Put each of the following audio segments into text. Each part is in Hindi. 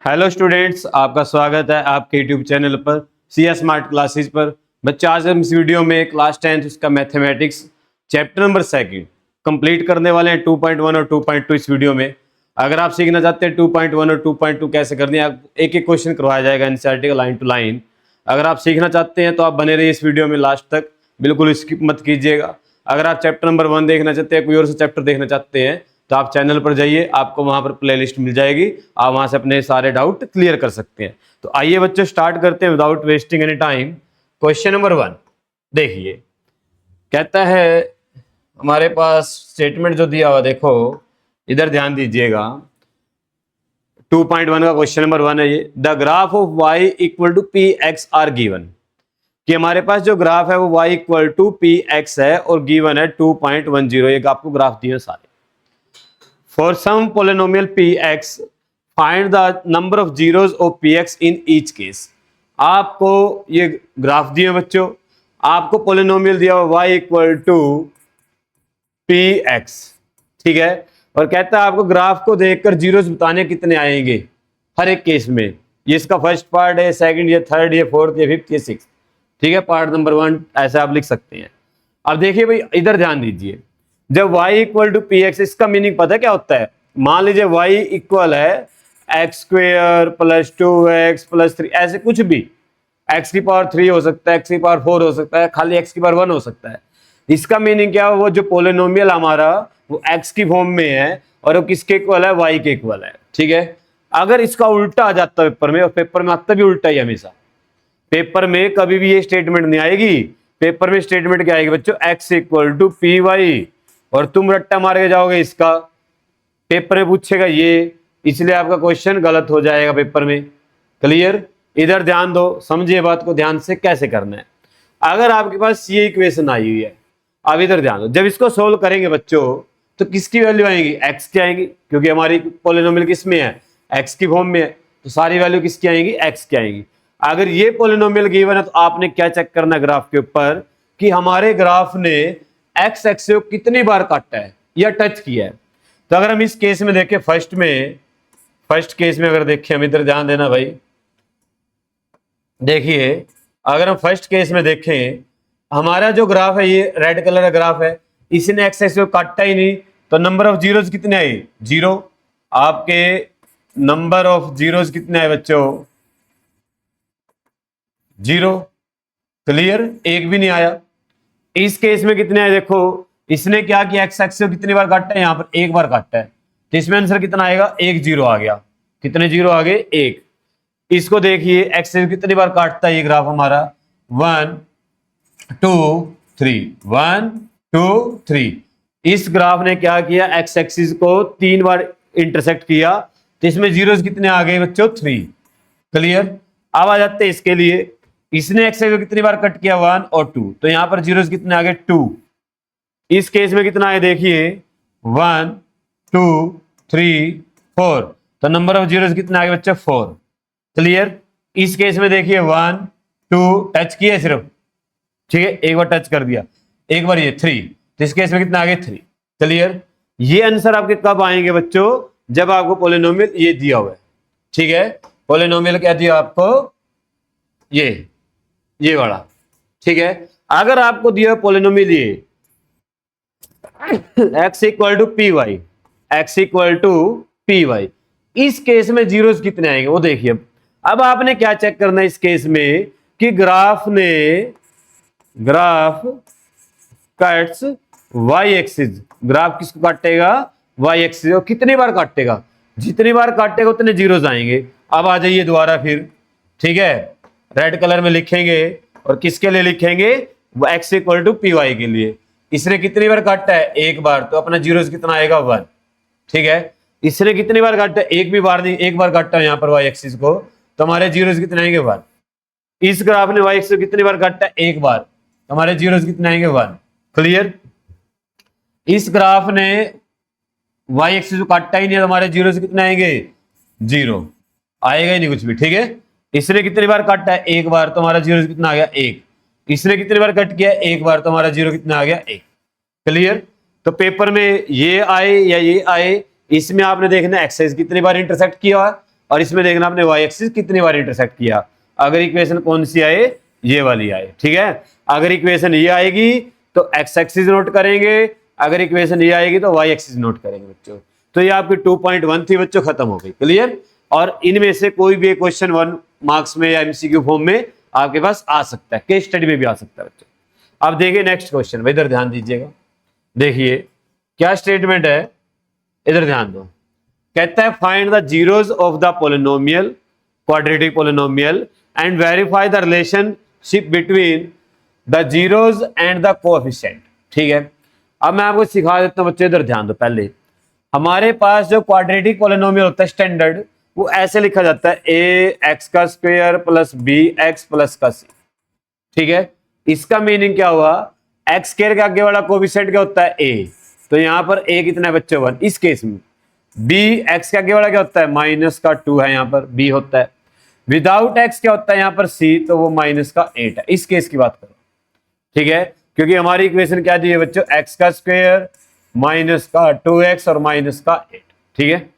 हेलो स्टूडेंट्स, आपका स्वागत है आपके यूट्यूब चैनल पर CS स्मार्ट क्लासेस पर। बच्चा आज हम इस वीडियो में क्लास 10th उसका मैथमेटिक्स चैप्टर नंबर 2 कंप्लीट करने वाले हैं 2.1 और 2.2 इस वीडियो में। अगर आप सीखना चाहते हैं 2.1 और 2.2 कैसे करनी है, एक एक क्वेश्चन करवाया जाएगा एनसीईआरटी का लाइन टू लाइन। अगर आप सीखना चाहते हैं तो आप बने रहिए इस वीडियो में लास्ट तक, बिल्कुल स्किप मत कीजिएगा। अगर आप चैप्टर नंबर 1 देखना चाहते हैं, कोई और सा चैप्टर देखना चाहते हैं तो आप चैनल पर जाइए, आपको वहां पर प्लेलिस्ट मिल जाएगी, आप वहां से अपने सारे डाउट क्लियर कर सकते हैं। तो आइए बच्चों स्टार्ट करते हैं without wasting any time. Question number 1 देखिए, कहता है हमारे पास स्टेटमेंट जो दिया हुआ, देखो इधर ध्यान दीजिएगा। 2.1 का क्वेश्चन नंबर 1 है ये। The graph of y equal to P X are given, कि हमारे पास जो ग्राफ है वो y equal to P X है और गिवन है 2.10। ये आपको ग्राफ दिए सारे। For some polynomial px, find the number of zeros of px in each case। आपको ये ग्राफ दिए बच्चों, आपको पोलिनोमियल दिया हुआ y equal to P X, ठीक है, और कहता है आपको ग्राफ को देखकर जीरोस बताने कितने आएंगे हर एक केस में। ये इसका फर्स्ट पार्ट है, सेकंड, ये थर्ड, ये फोर्थ, ये फिफ्थ, ये सिक्स, ठीक है। पार्ट नंबर 1 ऐसे आप लिख सकते हैं। अब देखिए भाई, इधर ध्यान दीजिए, जब y equal to P X, इसका मीनिंग पता है क्या होता है? मान लीजिए y इक्वल है X square plus 2x plus 3, ऐसे कुछ भी, x की पावर 3 हो सकता है, x की पावर 4 हो सकता है, खाली x की पावर 1 हो सकता है। इसका मीनिंग क्या है? वो जो पोलिनोमियल हमारा वो x की फॉर्म में है और वो किसके इक्वल है? y के इक्वल है, ठीक है। अगर इसका उल्टा आ जाता है पेपर में, और पेपर में आता भी उल्टा ही हमेशा, पेपर में कभी भी ये स्टेटमेंट नहीं आएगी। पेपर में स्टेटमेंट क्या आएगी बच्चों? x equal to P Y, और तुम रट्टा मार के जाओगे इसका, पेपर में पूछेगा ये, इसलिए आपका क्वेश्चन गलत हो जाएगा पेपर में। क्लियर? इधर ध्यान दो, समझिए बात को ध्यान से कैसे करना है। अगर आपके पास ये इक्वेशन आई हुई है, अब इधर ध्यान दो, जब इसको सोल्व करेंगे बच्चों तो किसकी वैल्यू आएगी? x की आएगी, क्योंकि हमारी पोलिनोमियल किस में है? x की फॉर्म में है, तो सारी वैल्यू किसकी आएगी? x की आएगी। अगर ये पोलिनोमियल गिवन है तो आपने क्या चेक करना है ग्राफ के ऊपर, कि हमारे ग्राफ ने एक्स एक्सिस को कितनी बार काटा है या टच किया है। तो अगर हम इस केस में देखें, फर्स्ट केस में अगर देखें, हम इधर ध्यान देना भाई, देखिए अगर हम फर्स्ट केस में देखें, हमारा जो ग्राफ है ये रेड कलर का ग्राफ है, इसने एक्स एक्सिस को काटा ही नहीं, तो नंबर ऑफ जीरोस कितने आए? 0। आपके नंबर ऑफ जीरोस कितने आए बच्चों? 0। क्लियर? एक भी नहीं आया। इस केस में कितने आए? देखो इसने क्या किया, एक्स एक्सिस को कितनी बार काटा है? यहाँ पर एक बार काटा है, तो इसमें आंसर कितना आएगा? 1 0 आ गया। कितने जीरो आ गए? 1। इसको देखिए, एक्सिस कितनी बार काटता है ये ग्राफ हमारा? 1 2 3, 1 2 3। इस ग्राफ ने क्या किया? एक्स एक्सिस को 3 बार इंटरसेक्ट किया, तो इसमें जीरोस कितने आ गए बच्चों? 3। क्लियर? अब आ जाते हैं इसके लिए, इसने एक्स एक्सिस को कितनी बार कट किया? 1 और 2, तो यहां पर जीरोस कितने आ गए? 2। इस केस में कितना है? देखिए 1 2 3 4, तो नंबर ऑफ जीरोस कितने आ गए बच्चे? 4। क्लियर? इस केस में देखिए 1 2 टच किया सिर्फ, ठीक है, एक बार टच कर दिया, एक बार ये 3, तो इस केस में कितना आ गए? 3। क्लियर? ये आंसर आपके कब आएंगे बच्चों? जब आपको पोलिनोमियल ये दिया हुआ है, ठीक है। पोलिनोमियल क्या दिया आपको? ये वाला, ठीक है। अगर आपको दिया पोलिनोमियल ये x equal to P Y, X equal to P Y, इस केस में जीरोस कितने आएंगे वो देखिए। अब आपने क्या चेक करना है इस केस में, कि graph cuts Y axis, graph किसको काटेगा? Y axis. और कितनी बार काटेगा? जितनी बार काटेगा उतने जीरोस आएंगे। अब आ जाइए दोबारा फिर, ठीक है, रेड कलर में लिखेंगे, और किसके लिए लिखेंगे? X equal to P Y के लिए। इसने कितनी बार काटा है? एक बार, तो अपना जीरोस कितना आएगा? 1, ठीक है। इसने कितनी बार काटा है? एक भी बार नहीं, एक बार काटा है यहाँ पर वाई एक्सिस को, तो हमारे जीरोस कितने आएंगे? 1। इस ग्राफ ने वाई एक्सिस को कितनी बार काटा है? एक बार, तो हमारे जीरोस कितने आएंगे? 1। क्लियर? इस ग्राफ ने वाई एक्सिस को काटा ही नहीं, तो हमारे जीरोस कितने आएंगे? 0 आएगा ही नहीं कुछ भी, ठीक है। इसने कितनी बार काटा है? एक बार, तो हमारा जीरो कितना आ गया? 1। इसने कितनी बार कट किया? एक बार, तो हमारा जीरो कितना आ गया? 1। क्लियर? तो पेपर में ये आए या ये आए, इसमें आपने देखना एक्सेस कितनी बार इंटरसेक्ट किया और इसमें देखना आपने वाई एक्सिस कितनी बार इंटरसेक्ट किया। अगर इक्वेशन कौन सी आए, ये वाली आए, ठीक है। अगर इक्वेशन ये आएगी तो एक्स एक्सिस नोट करेंगे, अगर इक्वेशन ये आएगी तो वाई एक्सिस नोट करेंगे बच्चों। तो ये आपकी 2.1 थी बच्चों, खत्म हो गई, क्लियर। और इनमें से कोई भी क्वेश्चन 1 मार्क्स में या एमसीक्यू फॉर्म में आपके पास आ सकता है, केस स्टडी में भी आ सकता है बच्चों। अब देखिए नेक्स्ट क्वेश्चन, इधर ध्यान दीजिएगा। देखिए क्या स्टेटमेंट है, इधर ध्यान दो। कहता है find the zeros of the polynomial, quadratic polynomial and verify the relationship between the zeros and the coefficient. ठीक है, अब मैं आपको सिखा देता हूं बच्चों, इधर ध्यान दो। पहले हमारे पास जो क्वाड्रेटिक पोलिनोमियल होता है स्टैंडर्ड, वो ऐसे लिखा जाता है ए एक्स का square plus B X plus का सी। ठीक है, इसका मीनिंग क्या हुआ, एक्स स्क्वायर के आगे वाला कोएफिशिएंट क्या होता है ए, तो यहां पर ए कितना है बच्चों 1 इस केस में। बी एक्स के आगे वाला क्या होता है माइनस का 2 है, यहां पर बी होता है। विदाउट एक्स क्या होता है यहां पर सी, तो वो माइनस का 8 है, इस केस की बात करो। ठीक है, क्योंकि हमारी इक्वेशन क्या दी है बच्चों, एक्स का स्क्वायर माइनस का 2x और माइनस का 8। ठीक है,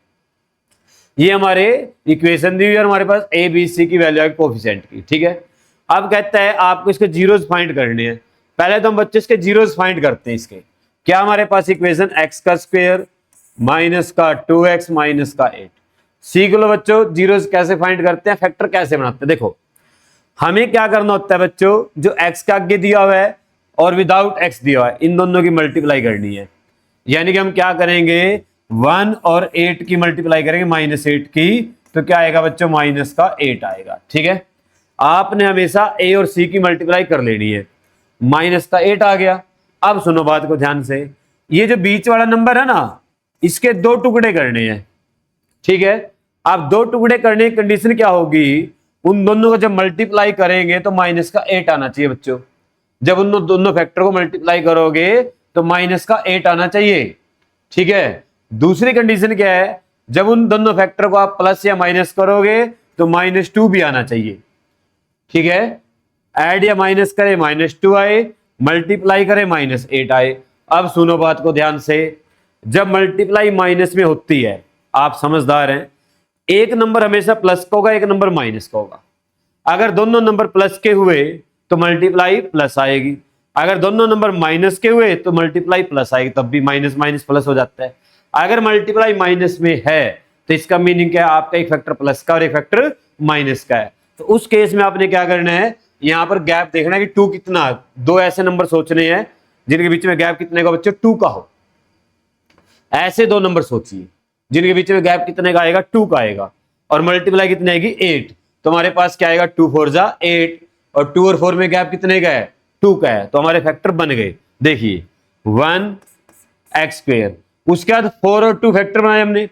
ये हमारे इक्वेशन दी हुई है, हमारे पास ए बी सी की वैल्यू है कोएफिशिएंट की। ठीक है, अब कहता है आपको इसके जीरोस फाइंड करने हैं। पहले तो हम बच्चे इसके जीरोस फाइंड करते हैं। इसके क्या हमारे पास इक्वेशन एक्स का स्क्वायर माइनस का 2x माइनस का 8। सीख लो बच्चों जीरोस कैसे फाइंड करते हैं, फैक्टर कैसे बनाते हैं। देखो हमें क्या करना होता है बच्चों, जो एक्स का आगे दिया हुआ है और विदाउट एक्स दिया हुआ है, इन दोनों की मल्टीप्लाई करनी है। यानी कि हम क्या करेंगे, 1 और 8 की मल्टीप्लाई करेंगे -8 की, तो क्या आएगा बच्चों माइनस का 8 आएगा। ठीक है, आपने हमेशा ए और सी की मल्टीप्लाई कर लेनी है। माइनस का 8 आ गया। अब सुनो बात को ध्यान से, ये जो बीच वाला नंबर है ना, इसके 2 टुकड़े करने हैं। ठीक है, अब 2 टुकड़े करने की कंडीशन क्या होगी, उन दोनों को जब मल्टीप्लाई करेंगे तो माइनस का 8 आना चाहिए बच्चों। जब उन दोनों फैक्टर को मल्टीप्लाई करोगे तो माइनस का 8 आना चाहिए। ठीक है, दूसरी कंडीशन क्या है, जब उन दोनों फैक्टर को आप प्लस या माइनस करोगे तो -2 भी आना चाहिए। ठीक है, ऐड या माइनस करे -2 आए, मल्टीप्लाई करे -8 आए। अब सुनो बात को ध्यान से, जब मल्टीप्लाई माइनस में होती है, आप समझदार हैं, एक नंबर हमेशा प्लस का होगा, एक नंबर माइनस का होगा। अगर दोनों नंबर प्लस के हुए तो मल्टीप्लाई प्लस आएगी, अगर दोनों नंबर माइनस के हुए तो मल्टीप्लाई प्लस आएगी, तब भी माइनस माइनस प्लस हो जाता है। अगर मल्टीप्लाई माइनस में है तो इसका मीनिंग क्या है, आपका एक फैक्टर प्लस का और एक फैक्टर माइनस का है। तो उस केस में आपने क्या करना है, यहां पर गैप देखना है कि 2 कितना, 2 ऐसे नंबर सोचने हैं जिनके बीच में गैप कितने का बच्चों 2 का हो। ऐसे 2 नंबर सोचिए जिनके बीच में गैप कितने का आएगा 2 का आएगा, और मल्टीप्लाई कितने आएगी 8। तो हमारे पास क्या आएगा 2 4 जा 8, और 2 और 4 में गैप कितने का है 2 का है, तो हमारे फैक्टर बन गए। देखिए 1 एक्स स्क्वायर, उसके बाद 4 और 2 फैक्टर बनाए हमने,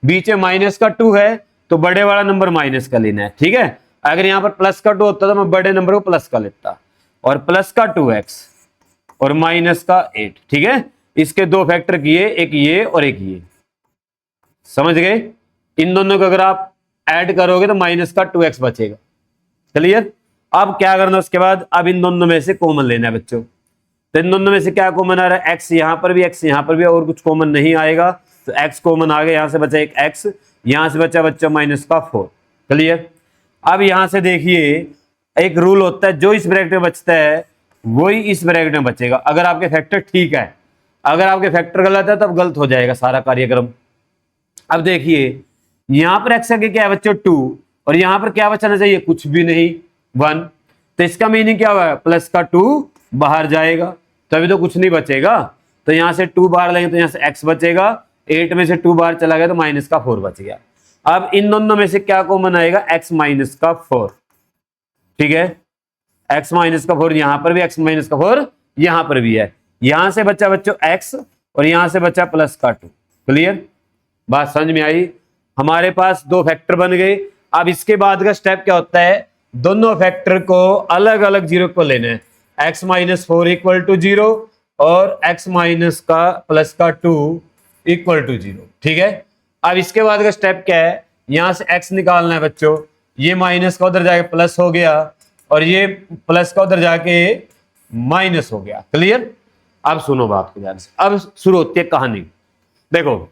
बीच में माइनस का 2 है तो बड़े वाला नंबर माइनस का लेना है। ठीक है, अगर यहां पर प्लस का 2 होता तो मैं बड़े नंबर को प्लस का लेता, और प्लस का 2x और माइनस का 8। ठीक है, इसके 2 फैक्टर किए, एक ये और एक ये, समझ गए। इन दोनों को अगर आप ऐड करोगे तो माइनस का 2x बचेगा। क्लियर, अब क्या करना उसके बाद, अब इन दोनों में से कॉमन लेना है बच्चों। तो इन दोनों में से क्या कॉमन आ रहा है, x यहां पर भी, x यहां पर भी, और कुछ कॉमन नहीं आएगा, तो x कॉमन आ गया, यहां से बचा एक x, यहां से बचा बच्चा माइनस का 4। क्लियर, अब यहां से देखिए एक रूल होता है, जो इस ब्रैकेट में बचता है वही इस ब्रैकेट में बचेगा, अगर आपके फैक्टर ठीक है। अगर आपके फैक्टर गलत है तब गलत हो जाएगा सारा कार्यक्रम। अब देखिए यहां पर x आगे क्या है बच्चों 2, और यहां पर क्या बचाना चाहिए, कुछ भी नहीं 1। तो इसका मीनिंग क्या हुआ, प्लस का 2 बाहर जाएगा, तभी तो कुछ नहीं बचेगा। तो यहां से 2 बाहर लेंगे तो यहां से x बचेगा, 8 में से 2 बाहर चला गया तो माइनस का 4 बच गया। अब इन दोनों में से क्या कॉमन आएगा, x माइनस का 4। ठीक है, x माइनस का 4 यहां पर भी, x माइनस का 4 यहां पर भी है। यहां से बचा बच्चों x और यहां से बचा प्लस का 2। क्लियर, बात समझ में आई। हमारे पास 2 फैक्टर बन गए। अब इसके बाद का स्टेप क्या होता है, दोनों फैक्टर को अलग अलग जीरो को लेना है, x माइनस 4 इक्वल टू 0 और x माइनस का प्लस का 2 इक्वल टू 0। ठीक है, अब इसके बाद का स्टेप क्या है, यहां से x निकालना है बच्चों, ये माइनस का उधर जाके प्लस हो गया और ये प्लस का उधर जाके माइनस हो गया। क्लियर, अब सुनो बात को ध्यान से, अब शुरू होती है कहानी। देखो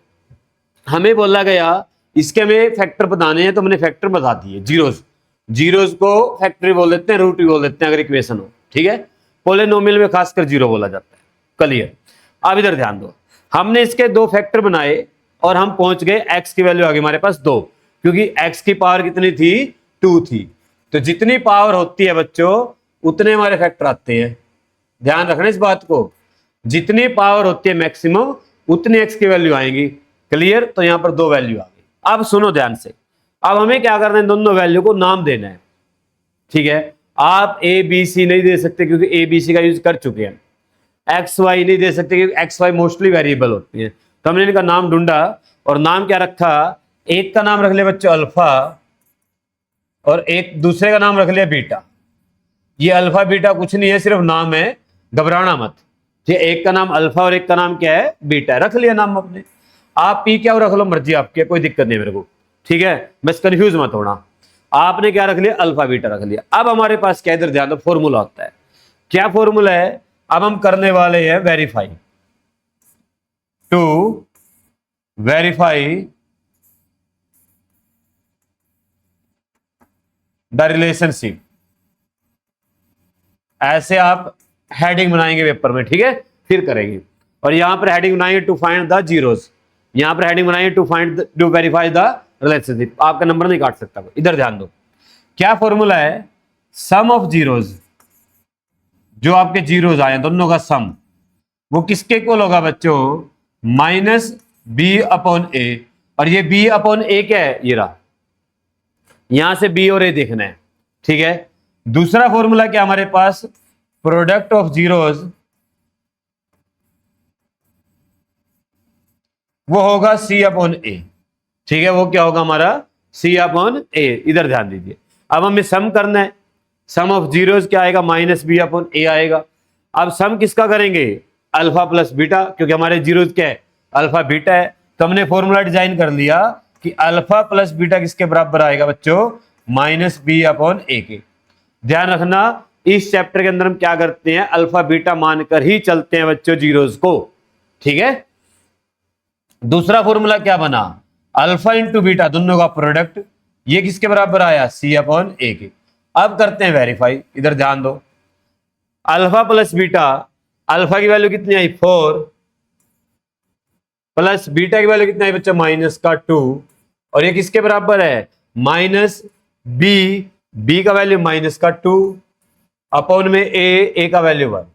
हमें बोला गया इसके हमें फैक्टर बताने हैं तो मैंने फैक्टर बता दिए। जीरोस, जीरोस को फैक्टर बोल देते हैं, रूट भी बोल देते हैं अगर इक्वेशन हो, ठीक है। पोलिनोमियल में खासकर जीरो बोला जाता है। क्लियर। अब इधर ध्यान दो, हमने इसके दो फैक्टर बनाए और हम पहुंच गए x की वैल्यू आ गई हमारे पास 2, क्योंकि x की पावर कितनी थी, 2 थी। तो जितनी पावर होती है बच्चों उतने हमारे फैक्टर आते हैं। ध्यान रखना इस बात को, जितनी पावर होती है मैक्सिमम उतनी x की वैल्यू आएंगी। क्लियर। तो यहां पर 2 वैल्यू आ गई। अब सुनो ध्यान से, अब हमें क्या करना है, दोनों वैल्यू को नाम देना है, ठीक है। आप ए बी सी नहीं दे सकते क्योंकि ए बी सी का यूज कर चुके हैं। एक्स वाई नहीं दे सकते क्योंकि एक्स वाई मोस्टली वेरिएबल होती है। तो हमने इनका नाम ढूंढा और नाम क्या रखा, एक का नाम रख लिया बच्चों अल्फा और एक दूसरे का नाम रख लिया बीटा। ये अल्फा बीटा कुछ नहीं है, सिर्फ नाम है, घबराना मत। ठीक, एक का नाम अल्फा और एक का नाम क्या है, बीटा। रख लिया नाम अपने, आप पी क्या रख लो मर्जी आपकी, कोई दिक्कत नहीं मेरे को, ठीक है। बस कंफ्यूज मत होना। आपने क्या रख लिया, अल्फा बीटा रख लिया। अब हमारे पास क्या, इधर ध्यान दो, फॉर्मूला होता है। क्या फॉर्मूला है, अब हम करने वाले हैं verify, to verify the relationship. ऐसे आप हेडिंग बनाएंगे पेपर में, ठीक है, फिर करेंगे। और यहां पर हेडिंग बनाएंगे टू फाइंड द जीरोस, यहां पर हेडिंग बनाएंगे टू वेरीफाई द रिलेशनशिप। आपका नंबर नहीं काट सकता। इधर ध्यान दो, क्या फॉर्मूला है, सम ऑफ जीरोस, जो आपके जीरोस आए दोनों का सम, वो किसके इक्वल होगा बच्चों, माइनस बी अपॉन ए। और ये बी अपॉन ए क्या है, ये रहा, यहां से बी और ए देखना है, ठीक है। दूसरा फॉर्मूला क्या हमारे पास, प्रोडक्ट ऑफ जीरोस, वो होगा सी अपॉन ए, ठीक है। वो क्या होगा हमारा, सी अपॉन ए। इधर ध्यान दीजिए, अब हमें सम करना है, सम ऑफ जीरोस क्या आएगा, माइनस बी अपॉन ए आएगा। अब सम किसका करेंगे, अल्फा प्लस बीटा, क्योंकि हमारे जीरोस क्या है, अल्फा बीटा है। तो हमने फॉर्मूला डिजाइन कर लिया कि अल्फा प्लस बीटा किसके बराबर आएगा बच्चों, माइनस बी अपॉन ए के। ध्यान रखना, इस चैप्टर के अंदर हम क्या करते हैं, अल्फा बीटा मानकर ही चलते हैं बच्चों जीरोस को, ठीक है। दूसरा फॉर्मूला क्या बना, अल्फा इंटू बीटा, दोनों का प्रोडक्ट, ये किसके बराबर आया, सी अपॉन ए के। अब करते हैं वेरीफाई। इधर ध्यान दो, अल्फा प्लस बीटा, अल्फा की वैल्यू कितनी आई, 4, प्लस बीटा की वैल्यू कितनी आई बच्चों, माइनस का 2, और ये किसके बराबर है, माइनस बी, बी का वैल्यू माइनस का 2 अपॉन में ए का वैल्यू 1,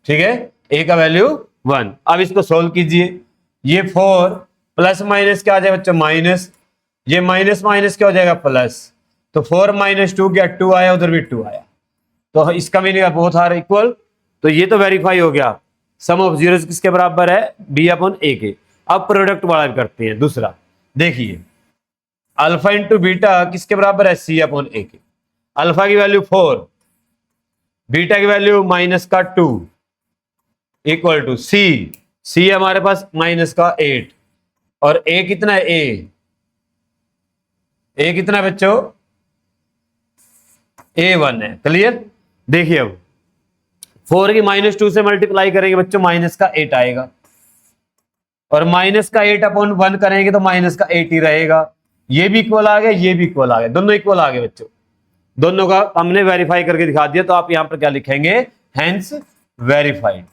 ठीक है, ए का वैल्यू 1। अब इसको सोल्व कीजिए, ये 4 प्लस माइनस क्या आ जाएगा बच्चों, माइनस, ये माइनस माइनस क्या हो जाएगा, प्लस। तो 4 माइनस 2 क्या, 2 आया, उधर भी 2 आया, तो इसका मीनिंग बोथ आर इक्वल। तो ये तो वेरीफाई हो गया, सम ऑफ जीरोस किसके बराबर है, बी अपॉन ए के। अब प्रोडक्ट वाला भी करते हैं। दूसरा देखिए, अल्फा इंटू बीटा किसके बराबर है, सी अपॉन ए के। अल्फा की वैल्यू 4, बीटा की वैल्यू माइनस का 2 इक्वल टू सी, सी हमारे पास माइनस का 8, और ए कितना है, ए कितना है बच्चों, A1 है। क्लियर। देखिए अब 4 की माइनस 2 से मल्टीप्लाई करेंगे बच्चों, माइनस का 8 आएगा, और माइनस का 8 अपॉन 1 करेंगे तो माइनस का 8 ही रहेगा। ये भी इक्वल आ गया, ये भी इक्वल आ गया, दोनों इक्वल आ गए बच्चों, दोनों का हमने वेरीफाई करके दिखा दिया। तो आप यहां पर क्या लिखेंगे, हेंस वेरीफाइड।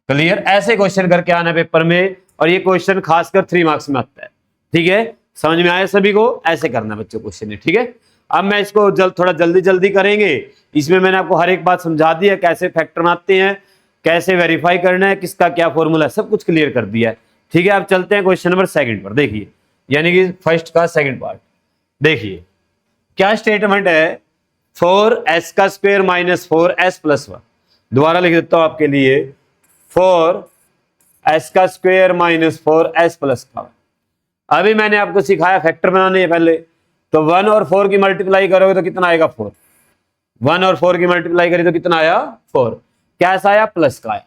क्लियर। ऐसे क्वेश्चन करके आना पेपर में, और ये क्वेश्चन खासकर 3 मार्क्स में आता है, ठीक है। समझ में आया सभी को, ऐसे करना बच्चों क्वेश्चन, ठीक है। अब मैं इसको थोड़ा जल्दी करेंगे। इसमें मैंने आपको हर एक बात समझा दी है, कैसे फैक्टर बनाते हैं, कैसे वेरीफाई करना है, किसका क्या फॉर्मूला है, सब कुछ क्लियर कर दिया है, ठीक है। अब चलते हैं क्वेश्चन नंबर 2 पर। देखिए, यानी कि फर्स्ट का सेकंड पार्ट। देखिए क्या स्टेटमेंट है, 4s का स्क्वायर माइनस 4s प्लस 1। दोबारा लिख देता हूं आपके लिए, 4s का स्क्वायर माइनस 4s प्लस 1। अभी मैंने आपको सिखाया फैक्टर बनाने है पहले, तो 1 और 4 की मल्टीप्लाई करोगे तो कितना आएगा, 4। 1 और 4 की मल्टीप्लाई करी तो कितना आया, 4। कैसा आया, प्लस का आया।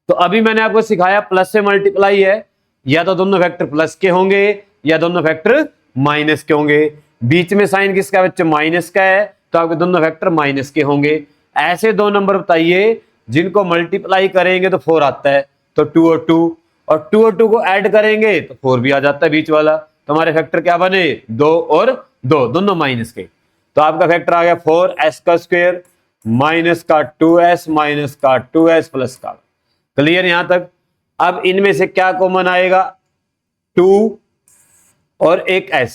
तो अभी मैंने आपको सिखाया प्लस से मल्टीप्लाई है, या तो दोनों फैक्टर प्लस के होंगे या दोनों फैक्टर माइनस के होंगे। बीच में साइन किसका बच्चे, माइनस का है, तो आपके दोनों फैक्टर माइनस के होंगे। ऐसे 2 नंबर बताइए जिनको मल्टीप्लाई करेंगे तो 4 आता है, तो 2 और 2 को ऐड करेंगे तो 4 भी आ जाता है बीच वाला। तो हमारे फैक्टर क्या बने, 2 और 2 दोनों माइनस के। तो आपका फैक्टर आ गया 4s का स्क्वायर माइनस का 2s माइनस का 2s प्लस का। क्लियर यहां तक। अब इनमें से क्या कॉमन आएगा, 2 और एक s।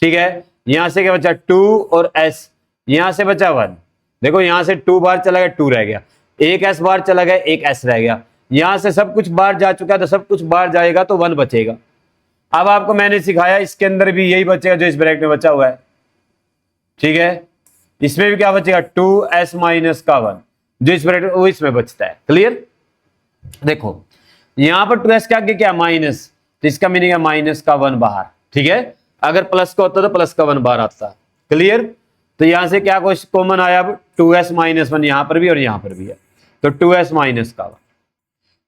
ठीक है, यहां से क्या बचा 2 और s, यहां से बचा 1। देखो यहां से 2 बार चला गया 2 रह गया, एक s बार चला गया एक s रह गया। यहां से सब कुछ बाहर जा चुका है तो सब कुछ बाहर जाएगा तो 1 बचेगा। अब आपको मैंने सिखाया इसके अंदर भी यही बचेगा जो इस ब्रैकेट में बचा हुआ है। ठीक है, इसमें भी क्या बचेगा 2s माइनस का 1, जो इस ब्रैकेट वो इसमें बचता है। क्लियर। देखो यहां पर 2s के आगे क्या माइनस, तो इसका मीनिंग है माइनस का 1 बाहर। ठीक है, अगर प्लस का होता तो प्लस का 1 बाहर आता। क्लियर। तो यहां से क्या कुछ कॉमन आया, अब 2s माइनस 1 यहां पर भी और यहां पर भी है, तो 2s माइनस का 1।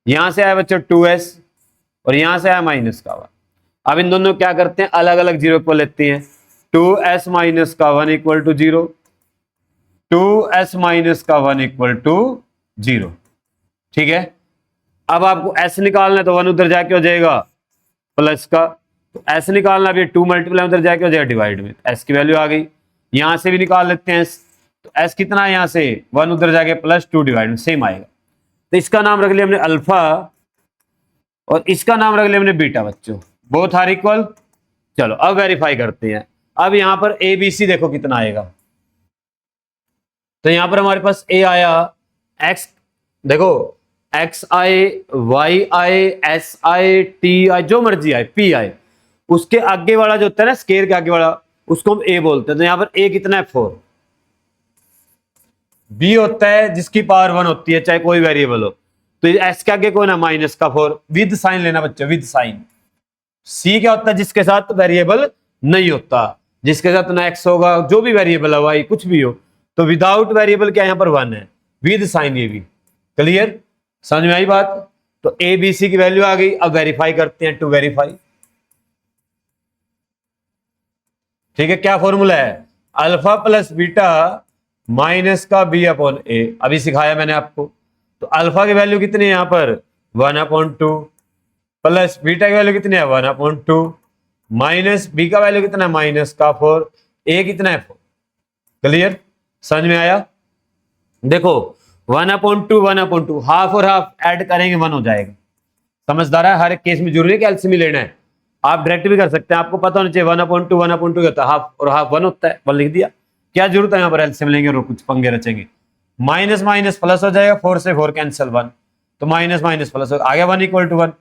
यहां से आया बच्चों 2s और यहां से आया माइनस का 1। अब इन दोनों क्या करते हैं, अलग अलग जीरो को लेते हैं। 2s माइनस का 1 इक्वल टू 0, 2s माइनस का 1 इक्वल टू 0। ठीक है, अब आपको s निकालना है तो 1 उधर जाके हो जाएगा प्लस का, तो s निकालना भी 2 मल्टीप्लाई उधर जाके हो जाएगा डिवाइड में, s की वैल्यू आ गई। यहां से भी निकाल लेते हैं s, तो s कितना है, यहां से 1 उधर जाके प्लस 2 डिवाइड में सेम आएगा। तो इसका नाम रख लिया हमने अल्फा और इसका नाम रख लिया हमने बीटा बच्चों, बोथ आर इक्वल। चलो अब वेरीफाई करते हैं। अब यहां पर ए बी सी देखो कितना आएगा, तो यहां पर हमारे पास ए आया, एक्स देखो एक्स आए, वाई आए, एस आए, टी आए, जो मर्जी आए, पी आए, उसके आगे वाला जो होता है ना स्केयर के आगे वाला उसको हम ए बोलते हैं। तो यहां पर ए कितना है 4, बी होता है जिसकी पावर 1 होती है चाहे कोई वेरिएबल हो, तो एस के आगे कौन है माइनस का 4, विद साइन लेना बच्चों, विद साइन। सी क्या होता है जिसके साथ वेरिएबल नहीं होता, जिसके साथ ना एक्स होगा, जो भी वेरिएबल है वाई कुछ भी हो, तो विदाउट वेरिएबल क्या यहां पर 1 है, विद साइन ये भी। क्लियर, समझ में आई बात। तो ए बी सी की वैल्यू आ गई। अब वेरीफाई करते हैं, टू वेरीफाई। ठीक है, क्या फॉर्मूला है, अल्फा प्लस बीटा माइनस का बी अपॉन ए, अभी सिखाया मैंने आपको। तो अल्फा की वैल्यू कितनी है यहां पर 1/2 प्लस बीटा की वैल्यू कितनी है 1/2 माइनस बी का वैल्यू कितना है माइनस का 4, ए कितना है 4। क्लियर, समझ में आया। देखो 1/2 हाफ और हाफ ऐड करेंगे 1 हो जाएगा। समझदार है, हर एक केस में जरूरी है कि एलसीएम लेना है, आप डायरेक्ट भी कर सकते हैं, आपको पता होना चाहिए 1/2 होता है, हाफ और हाफ 1 होता है, 1 लिख दिया। क्या जरूरत है यहाँ पर एलसीएम लेंगे और कुछ पंगे रचेंगे। माइनस माइनस प्लस हो जाएगा, 4 से 4 कैंसिल 1, तो माइनस माइनस प्लस आ गया 1 = 1।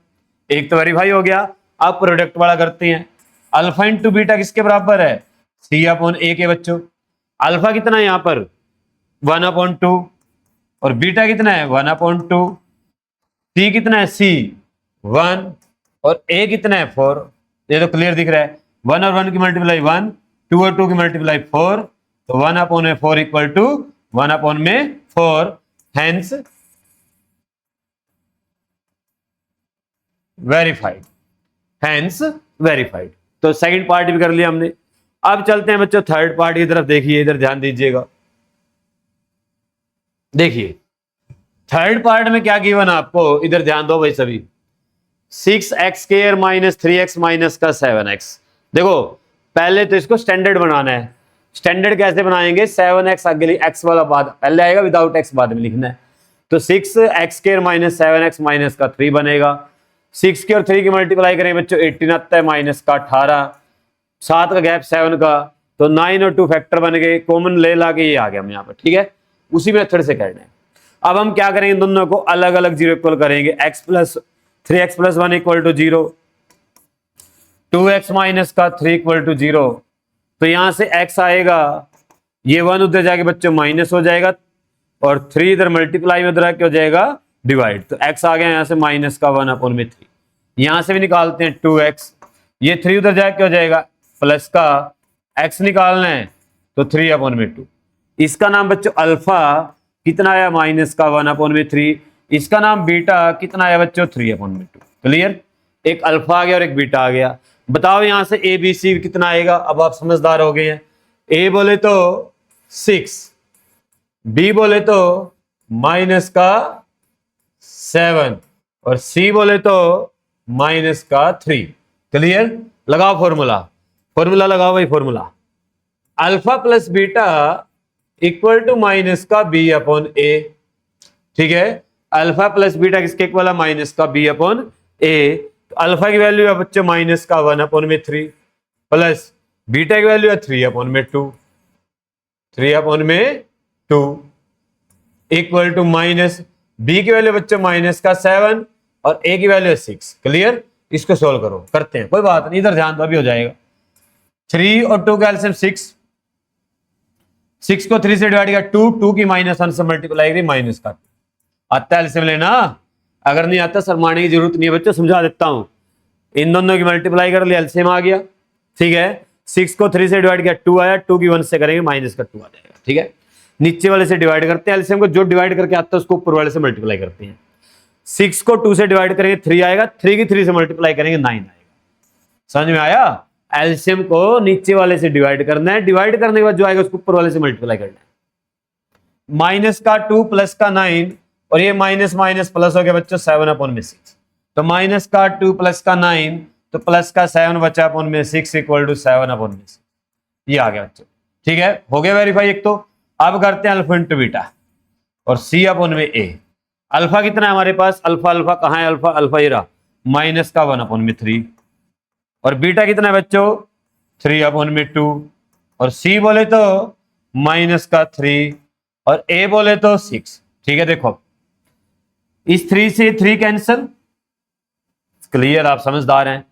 एक तो वेरीफाई हो गया। अब प्रोडक्ट वाला करते हैं। अल्फा इंटू बीटा किसके बराबर है, C/A के बच्चों। अल्फा कितना है यहाँ पर 1/2 और बीटा कितना है 1/2, सी कितना है C 1 और A कितना है 4। ये तो क्लियर दिख रहा है, 1 और 1 की मल्टीप्लाई 1, 2 और 2 की मल्टीप्लाई 4, तो 1/4 equal to 1/4, hence verified, hence verified. तो सेकंड पार्ट भी कर लिया हमने। अब चलते हैं बच्चों थर्ड पार्ट की तरफ। देखिए इधर ध्यान दीजिएगा, देखिए थर्ड पार्ट में क्या गिवन आपको, इधर ध्यान दो भाई सभी। 6x² माइनस 3x माइनस का 7x। देखो पहले तो इसको स्टैंडर्ड बनाना है। स्टैंडर्ड कैसे बनाएंगे, 7x आगे x वाला बाद पहले आएगा, विदाउट x बाद में लिखना है। तो 6x² माइनस 7x माइनस का 3 बनेगा। 6 की और 3 की मल्टीप्लाई करें बच्चों 18 आता है, माइनस का 18, 7 का गैप 7 का, तो 9 और 2 फैक्टर बन गए, कॉमन ले ला के ये आ गया हम यहाँ पर। ठीक है, उसी मेथड से करना है। अब हम क्या करेंगे, दोनों को अलग अलग जीरो इक्वल करेंगे। 3x plus 1 equal to 0, 2x minus का 3 इक्वल टू 0। तो यहां से x आएगा, ये 1 उधर जाके बच्चों माइनस हो जाएगा और 3 इधर मल्टीप्लाई में उधर आके हो जाएगा डिवाइड। तो x आ गया यहां से माइनस का 1/3। यहां से भी निकालते हैं 2x, ये 3 उधर जाके हो जाएगा प्लस का, x निकालना है तो 3/2। इसका नाम बच्चों अल्फा कितना आया माइनस का 1/3। इसका नाम बीटा कितना आया बच्चों 3/2। क्लियर, एक अल्फा आ गया और एक बीटा आ गया। बताओ यहां से ए बी सी कितना आएगा। अब आप समझदार हो गए हैं। ए बोले तो 6, बी बोले तो माइनस का 7 और सी बोले तो माइनस का 3। क्लियर? लगाओ फॉर्मूला, फॉर्मूला लगाओ भाई, formula alpha plus beta equal to minus का बी अपॉन ए। ठीक है, अल्फा प्लस बीटा किसके इक्वल है? माइनस का बी अपॉन ए। अल्फा की वैल्यू है बच्चों माइनस का 1 अपॉन में 3 प्लस बीटा की वैल्यू है 3 अपॉन में 2, 3 अपॉन में 2 इक्वल टू माइनस बी की वैल्यू बच्चों माइनस का 7 और ए की वैल्यू है 6। क्लियर? इसको सोल्व करो, करते हैं, कोई बात नहीं, इधर ध्यान दो, अभी हो जाएगा। 3 और 2 का एलसीएम 6, 6 को 3 से डिवाइड किया 2, 2 की -1 से मल्टीप्लाई करी माइनस का। आता है एलसीएम लेना? अगर नहीं आता शर्माने की जरूरत नहीं है बच्चों, समझा देता हूं। इन दोनों की मल्टीप्लाई कर लिया, एलसीएम आ गया। ठीक है, 6 को 3 से डिवाइड किया 2 आया, 2 की 1 से करेंगे माइनस का 2 आ जाएगा। ठीक है, नीचे वाले से डिवाइड करते हैं, एलसीएम को जो डिवाइड करके आता है उसको ऊपर वाले से मल्टीप्लाई करते हैं। 6 को 2 से डिवाइड करेंगे 3 आएगा, 3 की 3 से मल्टीप्लाई करेंगे 9 आएगा। समझ में आया? एलसीएम को नीचे वाले से डिवाइड करना है, डिवाइड करने के बाद जो आएगा उसको ऊपर वाले से मल्टीप्लाई करना है। माइनस का 2 प्लस का 9 और ये माइनस माइनस प्लस हो गया बच्चों 7 अपॉन में 6। तो माइनस का 2 प्लस का 9 तो प्लस का 7 बचा अपॉन में 6 इक्वल टू 7 अपॉन में 6। ये आ गया बच्चों। ठीक है, हो गया वेरीफाई एक तो। अब करते हैं अल्फा इंटू बीटा और सी अपॉन में ए। अल्फा कितना है हमारे पास? अल्फा, अल्फा कहां है? अल्फा, अल्फा ये रहा, माइनस का 1 अपॉन में 3। और बीटा कितना है बच्चों? 3 अपॉन में 2। और सी बोले तो माइनस का 3 और ए बोले तो 6। ठीक है, देखो इस 3 से 3 कैंसिल। क्लियर? आप समझदार हैं।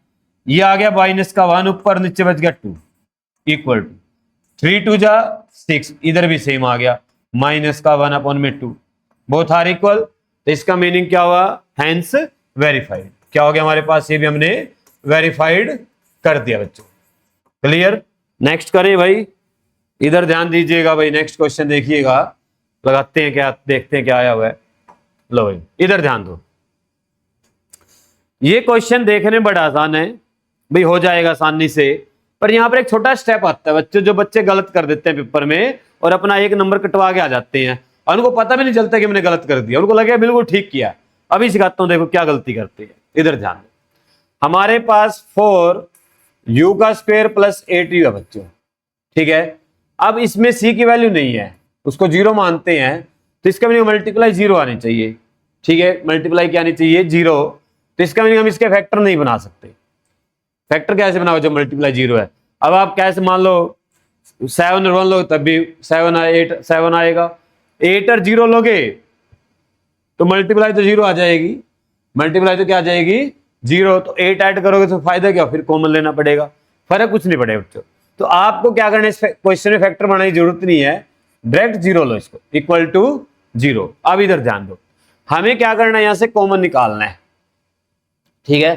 ये आ गया माइनस का 1 ऊपर, नीचे बच गया 2 इक्वल टू 3 2 जा 6, इधर भी सेम आ गया माइनस का 1 अपॉन में 2, बोथ आर इक्वल। तो इसका मीनिंग क्या हुआ? Hence verified. क्या हो गया हमारे पास? ये भी हमने वेरीफाइड कर दिया बच्चों। क्लियर? नेक्स्ट करें भाई, इधर ध्यान दीजिएगा भाई, नेक्स्ट क्वेश्चन देखिएगा, लगाते हैं क्या, देखते हैं क्या आया हुआ है। लो भाई इधर ध्यान दो, ये क्वेश्चन देखने में बड़ा आसान है भाई, हो जाएगा आसानी से, पर यहां पर एक छोटा स्टेप आता है बच्चों, जो बच्चे गलत कर देते हैं पेपर में और अपना 1 नंबर कटवा के आ जाते हैं और उनको पता भी नहीं चलता कि मैंने गलत कर दिया, उनको लगे बिल्कुल ठीक किया। अभी सिखाता हूं, देखो क्या गलती करते हैं, इधर ध्यान दो। हमारे पास 4u का स्क्वायर प्लस 8u है बच्चों। ठीक है, अब इसमें c की वैल्यू नहीं है, उसको 0 मानते हैं, तो इसका मीनिंग मल्टीप्लाई 0 आनी चाहिए। ठीक है, मल्टीप्लाई क्या आनी चाहिए? 0। तो इसका मीनिंग हम इसके फैक्टर नहीं बना सकते। फैक्टर कैसे बनाओ जब मल्टीप्लाई 0 है? अब आप कैसे मान लो 7 और 1 लो तब भी 7 आएगा, 8 और 0 लोगे तो मल्टीप्लाई तो 0 आ जाएगी, मल्टीप्लाई तो क्या आ जाएगी? 0। तो 8 ऐड करोगे तो फायदा क्या? फिर कॉमन लेना पड़ेगा, फर्क कुछ नहीं पड़ेगा बच्चों। तो आपको क्या करना है, इस क्वेश्चन में फैक्टर बनाने की जरूरत नहीं है, डायरेक्ट 0 लो इसको, इक्वल टू 0। अब इधर ध्यान दो, हमें क्या करना है, यहां से कॉमन निकालना है। ठीक है,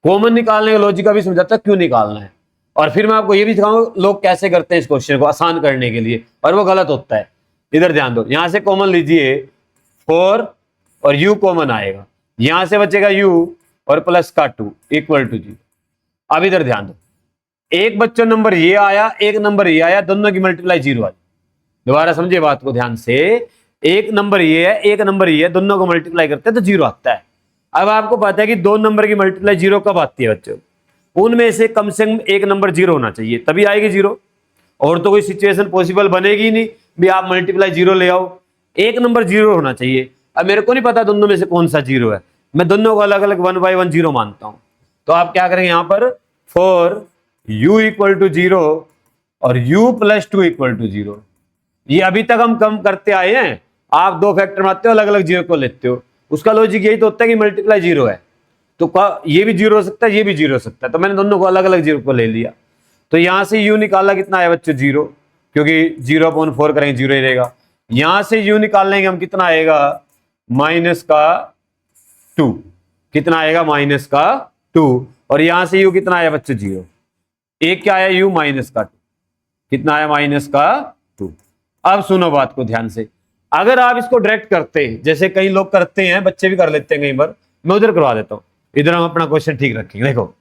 कॉमन निकालने का लॉजिक अभी समझाता क्यों निकालना है, और फिर मैं आपको ये भी दिखाऊंगा लोग कैसे करते हैं इस क्वेश्चन को आसान करने के लिए, और वो गलत होता है। इधर ध्यान दो, यहां से कॉमन लीजिए 4 और u कॉमन आएगा, यहां से बचेगा u और प्लस का 2 इक्वल टू 0। अब इधर ध्यान दो, एक बच्चों नंबर ये आया, एक नंबर ये आया, दोनों की मल्टीप्लाई 0 आई। दोबारा समझिए बात को ध्यान से, एक नंबर ये है, एक नंबर ये है, दोनों को मल्टीप्लाई करते हैं तो 0 आता है। अब आपको पता है कि 2 नंबर की मल्टीप्लाई 0 कब आती है बच्चों? उनमें से कम एक नंबर 0 होना चाहिए, तभी आएगी 0, और तो कोई सिचुएशन पॉसिबल बनेगी ही नहीं भी आप मल्टीप्लाई 0 ले आओ, एक नंबर 0 होना चाहिए। अब मेरे को नहीं पता दोनों में से कौन सा 0 है, मैं दोनों को अलग अलग 1 बाय 1 0 मानता हूं। तो आप क्या करेंगे, यहां पर 4u इक्वल टू 0 और u प्लस 2 इक्वल टू 0। ये अभी तक हम कम करते आए हैं, आप 2 फैक्टर मानते हो, अलग अलग 0 को लेते हो, उसका लॉजिक यही तो होता है कि मल्टीप्लाई 0 है, तो ये भी 0 हो सकता है, ये भी 0 हो सकता है, तो मैंने दोनों को अलग अलग 0 को ले लिया। तो यहां से u निकाला, कितना आया बच्चों? 0, क्योंकि 0/4 करेंगे 0 ही रहेगा। यहां से u निकाल लेंगे हम, कितना आएगा? माइनस का 2। कितना आएगा? माइनस का 2। और यहां से u कितना आया बच्चों? 0। एक क्या आया? u माइनस का 2। कितना आया? माइनस का 2। अब सुनो बात को ध्यान से, अगर आप इसको डायरेक्ट करते हैं, जैसे कई लोग करते हैं, बच्चे भी कर लेते हैं कई बार, मैं उधर करवा देता हूं, इधर हम अपना क्वेश्चन ठीक रखेंगे। देखो,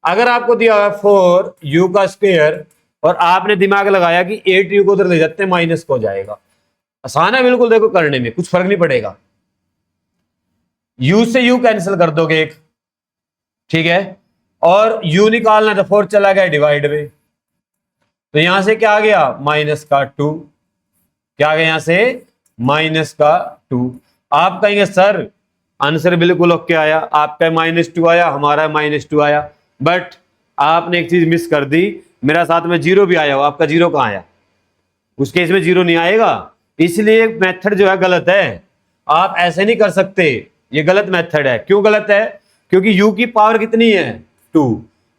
अगर आपको दिया हुआ 4u का स्क्वायर और आपने दिमाग लगाया कि 8u को उधर ले जाते हैं, माइनस को हो जाएगा, आसान है बिल्कुल, देखो करने में कुछ फर्क नहीं पड़ेगा। u से u कैंसिल कर दोगे एक, ठीक है, और u निकालना तो 4 चला गया डिवाइड में, तो यहां से क्या आ गया माइनस का 2, क्या आ गया यहां से माइनस का 2। आप कहेंगे सर आंसर बिल्कुल ओके आया, आपका -2 आया, हमारा -2 आया, बट आपने एक चीज मिस कर दी, मेरा साथ में 0 भी आया हो, आपका 0 कहां आया, उस केस में 0 नहीं आएगा, इसलिए मेथड जो है गलत है, आप ऐसे नहीं कर सकते, ये गलत मेथड है। क्यों गलत है, क्योंकि u की पावर कितनी है 2,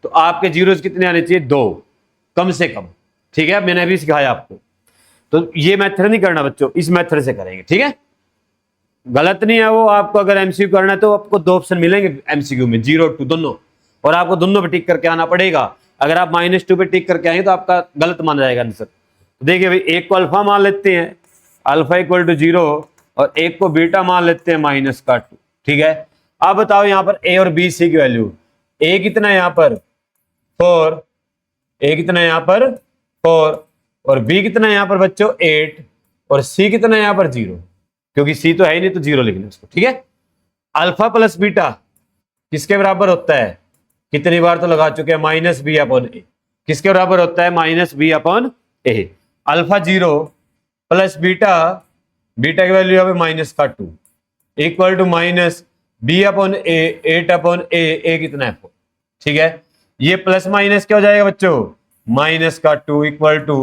तो आपके जीरोस कितने आने चाहिए 2 कम से कम, ठीक है, मैंने अभी सिखाया आपको। तो ये मेथड नहीं करना बच्चों, इस मेथड से करेंगे, ठीक है, गलत नहीं है वो। आपको अगर एमसीक्यू करना है तो आपको 2 ऑप्शन मिलेंगे एमसीक्यू में, 0 2 दोनों, और आपको दोनों पे टिक करके आना पड़ेगा। अगर आप -2 पे टिक करके आएंगे तो आपका गलत माना जाएगा आंसर। तो देखिए भाई, एक को अल्फा मान लेते हैं, अल्फा इक्वल टू 0, और एक को बीटा मान लेते हैं -2, ठीक है। अब बताओ यहाँ पर ए और बी सी की वैल्यू, ए कितना है यहाँ पर 4, ए कितना है यहाँ पर 4, और बी कितना है यहाँ पर बच्चों 8, और सी कितना है यहाँ पर 0, क्योंकि सी तो है ही नहीं तो 0 लिखना उसको, ठीक है। अल्फा प्लस बीटा किसके बराबर होता है, कितनी बार तो लगा चुके हैं, -b/a, किसके बराबर होता है -b/a। Alpha 0 plus beta, beta की वैल्यू यहाँ पे -2 equal to -b/a 8/a, a कितना है 4, ठीक है। ये प्लस माइनस क्या हो जाएगा बच्चों -2 इक्वल टू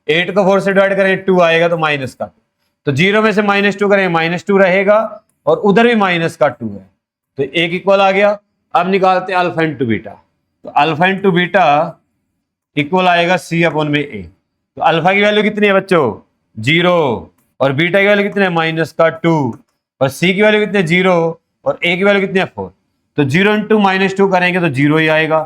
8 को 4 से डिवाइड करेंगे 2 आएगा, तो -2, तो 0 में से -2 करेंगे -2 रहेगा, और उधर भी -2 है, तो एक इक्वल आ गया। अब निकालते हैं अल्फा इंटू बीटा, तो अल्फा इंटू बीटा इक्वल आएगा c/a। तो अल्फा की वैल्यू कितनी है बच्चों 0, और बीटा की वैल्यू कितनी है -2, और सी की वैल्यू कितनी है 0, और ए की वैल्यू कितनी है 4। तो 0 इंटू -2 करेंगे तो 0 ही आएगा,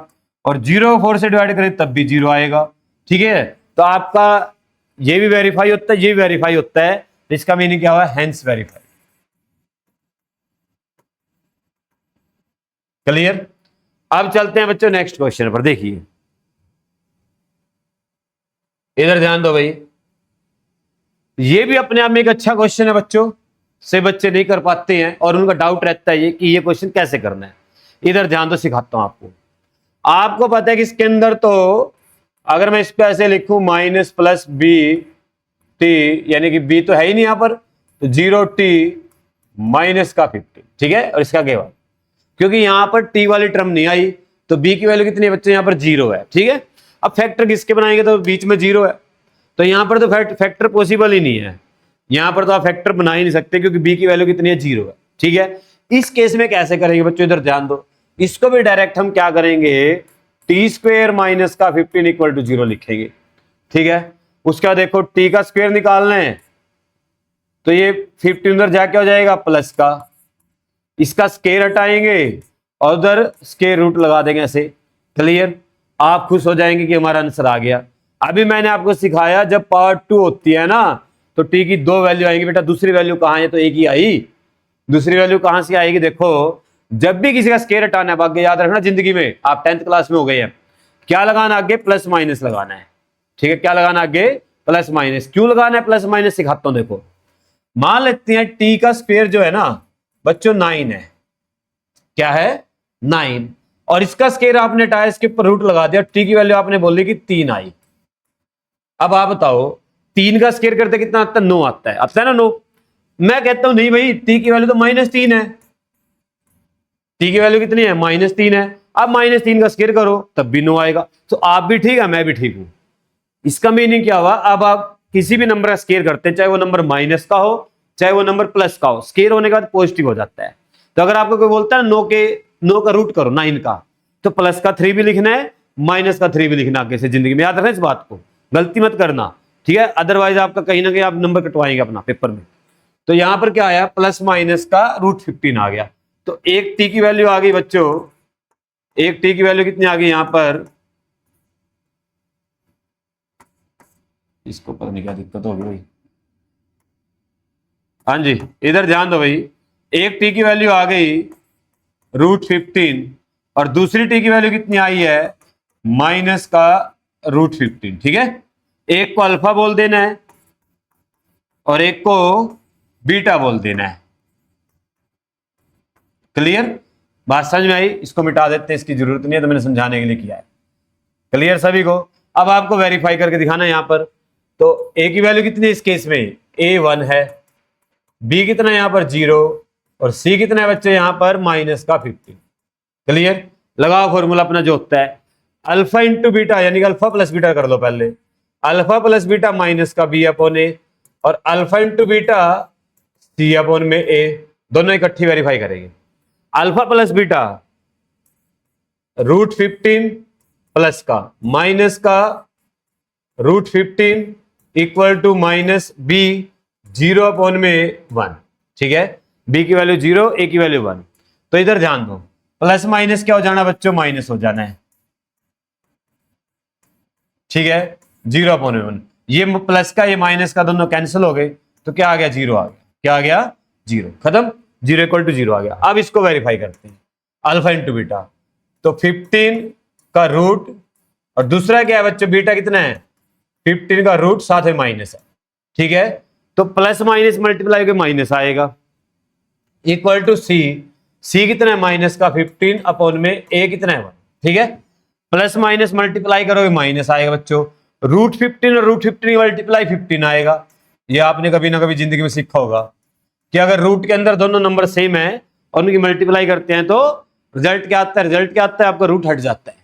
और 0 4 से डिवाइड करें तब भी 0 आएगा, ठीक है। तो आपका ये भी वेरीफाई होता है, ये भी वेरीफाई होता है, तो इसका मीनिंग क्या हुआ, हेंस वेरीफाई। क्लियर। अब चलते हैं बच्चों नेक्स्ट क्वेश्चन पर, देखिए इधर ध्यान दो भाई, ये भी अपने आप में एक अच्छा क्वेश्चन है बच्चों, से बच्चे नहीं कर पाते हैं और उनका डाउट रहता है ये कि ये क्वेश्चन कैसे करना है। इधर ध्यान दो, सिखाता हूं आपको। आपको पता है कि इसके अंदर तो अगर मैं इसको ऐसे लिखूं -+b/t, यानी कि b तो है ही नहीं यहां पर, तो 0t -50, ठीक है, और इसका क्या, क्योंकि यहां पर t वाली टर्म नहीं आई, तो b की वैल्यू कितनी है बच्चे यहां पर 0 है, ठीक है। अब फैक्टर किसके बनाएंगे, तो बीच में 0 है, तो यहां पर तो फैक्टर पॉसिबल ही नहीं है, यहां पर तो आप फैक्टर बना ही नहीं सकते, क्योंकि b की वैल्यू कितनी है 0 है, ठीक है। इस केस में कैसे करेंगे बच्चों, इधर ध्यान दो, इसको भी डायरेक्ट हम क्या करेंगे, t² -15 इक्वल टू 0 लिखेंगे, ठीक है। उसका देखो t का स्क्वायर निकालना है, तो ये 15 उधर जाके हो जाएगा प्लस का, इसका स्क्वायर हटाएंगे और उधर स्क्वायर रूट लगा देंगे ऐसे, क्लियर। आप खुश हो जाएंगे कि हमारा आंसर आ गया। अभी मैंने आपको सिखाया जब पावर 2 होती है ना, तो t की 2 वैल्यू आएंगी बेटा, दूसरी वैल्यू कहां है, तो एक ही आई, दूसरी वैल्यू कहां से आएगी, देखो जब भी किसी का स्क्वायर हटाना है, भाग्य याद रखना जिंदगी में, आप 10th क्लास में हो गए हैं, क्या लगाना आगे, प्लस माइनस लगाना है, ठीक है। क्या लगाना आगे, प्लस माइनस। क्यों लगाना है प्लस माइनस, सिखाता हूं। देखो मान लेते हैं t का स्क्वायर जो है ना बच्चों 9 है, क्या है 9, और इसका स्क्वायर आपने हटाया, इसके ऊपर रूट लगा दिया, t की वैल्यू आपने बोली कि 3 आई। अब आप बताओ 3 का स्क्वायर करते कितना आता है, 9 आता है, आता है ना 9। मैं कहता हूं नहीं भाई, t की वैल्यू तो -3 है, t की वैल्यू कितनी है -3 है, अब -3 का स्क्वायर करो तब भी 9 आएगा। तो आप भी ठीक है, मैं भी ठीक हूं। इसका मीनिंग क्या हुआ, अब आप किसी भी नंबर का स्क्वायर करते हैं, चाहे वो नंबर माइनस का हो चाहे वो नंबर प्लस का हो, स्क्वायर होने के बाद पॉजिटिव हो जाता है। तो अगर आपको कोई बोलता है 9 का रूट करो 9 का, तो प्लस का 3 भी लिखना है, माइनस का 3 भी लिखना, आगे से जिंदगी में याद रखना, इस बात को गलती मत करना, ठीक है। अदरवाइज आपका कहीं ना कहीं आप नंबर कटवाएंगे अपना पेपर में। तो यहां पर क्या आया, प्लस माइनस का √15 आ गया, तो एक t की वैल्यू आ गई बच्चों, एक t की वैल्यू कितनी आ गई यहां पर, इसको पता नहीं क्या दिक्कत होगी भाई, हाँ जी इधर ध्यान दो भाई, एक t की वैल्यू आ गई √15, और दूसरी t की वैल्यू कितनी आई है माइनस का √15, ठीक है। एक को अल्फा बोल देना है और एक को बीटा बोल देना है, क्लियर, बात समझ में आई? इसको मिटा देते हैं, इसकी जरूरत नहीं है, तो मैंने समझाने के लिए किया है। क्लियर सभी को? अब आपको वेरीफाई करके दिखाना है यहाँ पर। तो ए की वैल्यू कितनी है इस केस में? ए 1 है, बी कितना है यहाँ पर 0, और सी कितना है बच्चे यहाँ पर -15। क्लियर, लगाओ फॉर्मूला अपना जो होता है अल्फा इंटू बीटा, यानी कि अल्फा प्लस बीटा कर लो पहले। अल्फा प्लस बीटा माइनस का बी अपॉन ए, और alpha into beta C upon में ए, दोनों इकट्ठी वेरीफाई करेंगे। अल्फा प्लस बीटा √15 प्लस का माइनस का √15 equal to minus B 0 upon में 1। ठीक है, बी की वैल्यू 0, ए की वैल्यू 1। तो इधर ध्यान दो, प्लस माइनस क्या हो जाना बच्चों? माइनस हो जाना है। ठीक है, 0 अपॉन में 1, ये प्लस का ये माइनस का दोनों कैंसिल हो गए, तो क्या आ गया? 0 आ गया। क्या आ गया? 0। खत्म, 0 इक्वल टू 0 आ गया। अब इसको वेरीफाई करते हैं, अल्फा इंटू बीटा, तो 15 का रूट, और दूसरा क्या है बच्चों? बीटा कितना है? 15 का रूट, साथ में माइनस है। ठीक है, तो प्लस माइनस मल्टीप्लाई के माइनस आएगा, इक्वल टू सी, सी कितना है? माइनस का 15 अपॉन में ए कितना है? 1। ठीक है, प्लस माइनस मल्टीप्लाई करोगे माइनस आएगा बच्चों, √15 और √15 मल्टीप्लाई 15 आएगा। ये आपने कभी ना कभी जिंदगी में सीखा होगा कि अगर रूट के अंदर दोनों नंबर सेम है और उनकी मल्टीप्लाई करते हैं तो रिजल्ट क्या आता है? रिजल्ट क्या आता है? आपका रूट हट जाता है।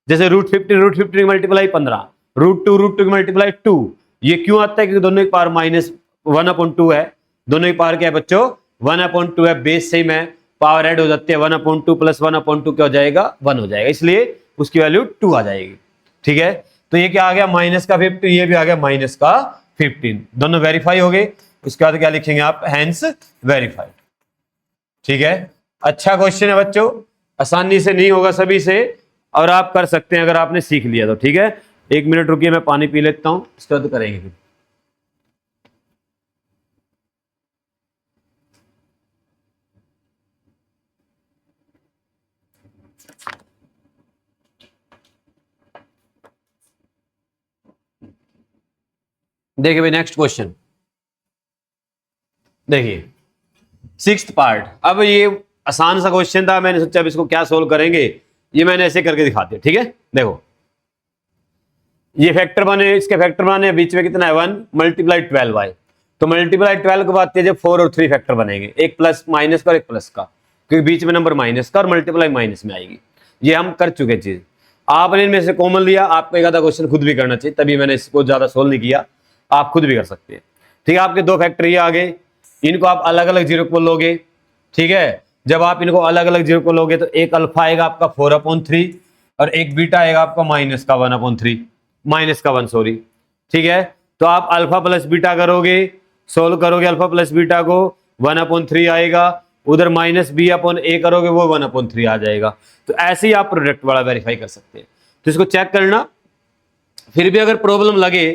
जैसे √15 मल्टीप्लाई 15, √2 मल्टीप्लाई 2। ये क्यों आता है? क्योंकि दोनों की पावर -1/2 है। दोनों की पावर क्या है बच्चों? 1/2 है, बेस सेम है, पावर ऐड हो जाती है, 1/2 प्लस 1/2 क्या हो जाएगा? 1 हो जाएगा, इसलिए उसकी वैल्यू 2 आ जाएगी। ठीक है, तो ये क्या आ गया? माइनस का 15, ये भी आ गया माइनस का 15, दोनों वेरीफाई हो गए। उसके बाद क्या लिखेंगे आप? Hence verified. ठीक है, अच्छा क्वेश्चन है बच्चों, आसानी से नहीं होगा सभी से, और आप कर सकते हैं अगर आपने सीख लिया तो। ठीक है, 1 मिनट रुकिए, मैं पानी पी लेता हूं, इसके बाद करेंगे फिर। देखिए भाई, नेक्स्ट क्वेश्चन देखिए, 6th पार्ट। अब ये आसान सा क्वेश्चन था, मैंने सोचा अब इसको क्या सोल्व करेंगे, ये मैंने ऐसे करके दिखा दिया। ठीक है, देखो ये फैक्टर बने, इसके फैक्टर बने, बीच में कितना है? 1 मल्टीप्लाई 12y, तो मल्टीप्लाई 12 के बाद जब 4 और 3 फैक्टर बनेंगे, एक प्लस माइनस का और एक प्लस का, क्योंकि बीच में नंबर माइनस का, और मल्टीप्लाई माइनस में आएगी। ये हम कर चुके चीज, आपने इनमें से कॉमन लिया, आपको एक आधा क्वेश्चन खुद भी करना चाहिए, तभी मैंने इसको ज्यादा सोल्व नहीं किया, आप खुद भी कर सकते हैं। ठीक है, आपके 2 फैक्टर ये आ गए, इनको आप अलग अलग जीरो को लोगे। ठीक है, जब आप इनको अलग अलग जीरो को लोगे तो एक अल्फा आएगा आपका 4/3, और एक बीटा आएगा आपका माइनस का 1/3, माइनस का 1 सॉरी। ठीक है, तो आप अल्फा प्लस बीटा करोगे, सोल्व करोगे अल्फा प्लस बीटा को, 1/3 आएगा, उधर -b/a करोगे, वो 1/3 आ जाएगा। तो ऐसे ही आप प्रोडक्ट वाला वेरीफाई कर सकते हैं। तो इसको चेक करना, फिर भी अगर प्रॉब्लम लगे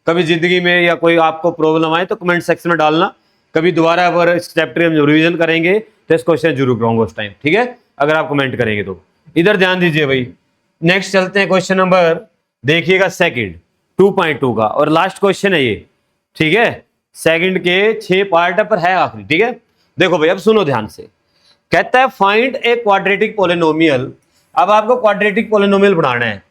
कभी जिंदगी में या कोई आपको प्रॉब्लम आए तो कमेंट सेक्शन में डालना, कभी दोबारा अगर इस चैप्टर में रिवीजन करेंगे तो इस क्वेश्चन जरूर कराऊंगा उस टाइम। ठीक है, अगर आप कमेंट करेंगे तो। इधर ध्यान दीजिए भाई, नेक्स्ट चलते हैं क्वेश्चन नंबर, देखिएगा सेकंड 2.2 का, और लास्ट क्वेश्चन है ये। ठीक है, सेकंड के 6 पार्ट पर है आखिरी। ठीक है, देखो भाई अब सुनो ध्यान से, कहता है फाइंड ए क्वाड्रेटिक पोलिनोमियल। अब आपको क्वाड्रेटिक पोलिनोमियल बनाना है।